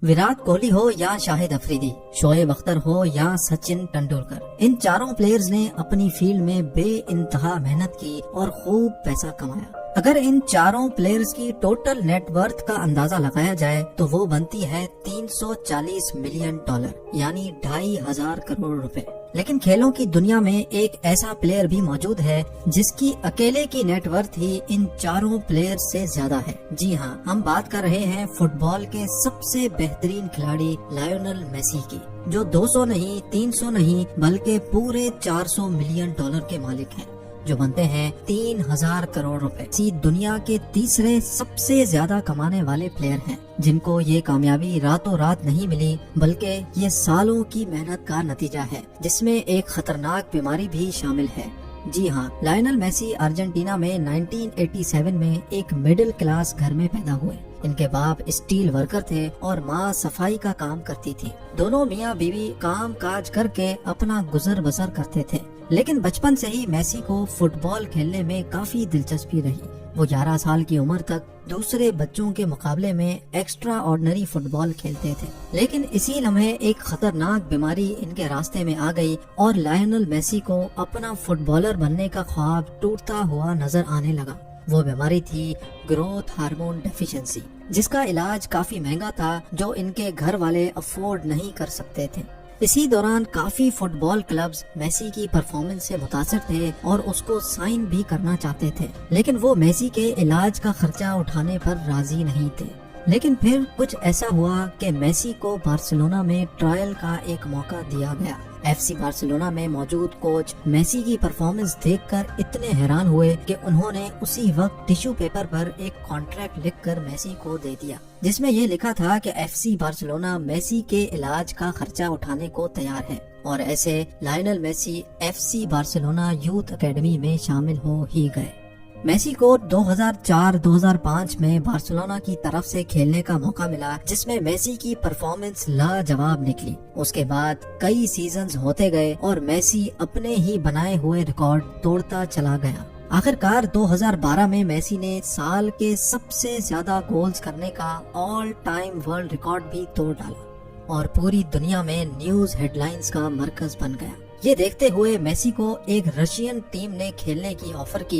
विराट कोहली हो या शाहिद अफरीदी, शोएब अख्तर हो या सचिन तेंदुलकर, इन चारों प्लेयर्स ने अपनी फील्ड में बेइंतहा मेहनत की और खूब पैसा कमाया। अगर इन चारों प्लेयर्स की टोटल नेट वर्थ का अंदाजा लगाया जाए तो वो बनती है $340 मिलियन, यानी 2500 करोड़ रुपए। लेकिन खेलों की दुनिया में एक ऐसा प्लेयर भी मौजूद है जिसकी अकेले की नेट वर्थ ही इन चारों प्लेयर्स से ज्यादा है। जी हाँ, हम बात कर रहे हैं फुटबॉल के सबसे बेहतरीन खिलाड़ी लायोनेल मेसी की, जो 200 नहीं, 300 नहीं, बल्कि पूरे $400 मिलियन के मालिक हैं, जो बनते हैं 3000 करोड़ रुपए। इसी दुनिया के तीसरे सबसे ज्यादा कमाने वाले प्लेयर हैं, जिनको ये कामयाबी रातों रात नहीं मिली, बल्कि ये सालों की मेहनत का नतीजा है, जिसमें एक खतरनाक बीमारी भी शामिल है। जी हाँ, लायोनेल मेसी अर्जेंटीना में 1987 में एक मिडिल क्लास घर में पैदा हुए। इनके बाप स्टील वर्कर थे और माँ सफाई का काम करती थी। दोनों मियाँ बीवी काम काज करके अपना गुजर बसर करते थे। लेकिन बचपन से ही मेसी को फुटबॉल खेलने में काफी दिलचस्पी रही। वो 11 साल की उम्र तक दूसरे बच्चों के मुकाबले में एक्स्ट्रा ऑर्डिनरी फुटबॉल खेलते थे। लेकिन इसी लम्हे एक खतरनाक बीमारी इनके रास्ते में आ गई और लायोनेल मेसी को अपना फुटबॉलर बनने का ख्वाब टूटता हुआ नजर आने लगा। वो बीमारी थी ग्रोथ हार्मोन डेफिशिएंसी, जिसका इलाज काफी महंगा था, जो इनके घर वाले अफोर्ड नहीं कर सकते थे। इसी दौरान काफी फुटबॉल क्लब्स मेसी की परफॉर्मेंस से मुतासिर थे और उसको साइन भी करना चाहते थे, लेकिन वो मेसी के इलाज का खर्चा उठाने पर राजी नहीं थे। लेकिन फिर कुछ ऐसा हुआ कि मेसी को बार्सिलोना में ट्रायल का एक मौका दिया गया। FC बार्सिलोना में मौजूद कोच मेसी की परफॉर्मेंस देखकर इतने हैरान हुए कि उन्होंने उसी वक्त टिश्यू पेपर पर एक कॉन्ट्रैक्ट लिखकर मेसी को दे दिया, जिसमें ये लिखा था कि FC बार्सिलोना मेसी के इलाज का खर्चा उठाने को तैयार है। और ऐसे Lionel Messi FC Barcelona youth academy में शामिल हो ही गए। मेसी को 2004-2005 में बार्सिलोना की तरफ से खेलने का मौका मिला, जिसमें मेसी की परफॉर्मेंस लाजवाब निकली। उसके बाद कई सीजन्स होते गए और मेसी अपने ही बनाए हुए रिकॉर्ड तोड़ता चला गया। आखिरकार 2012 में मेसी ने साल के सबसे ज्यादा गोल्स करने का ऑल टाइम वर्ल्ड रिकॉर्ड भी तोड़ डाला और पूरी दुनिया में न्यूज हेडलाइंस का मरकज बन गया। ये देखते हुए मेसी को एक रशियन टीम ने खेलने की ऑफर की।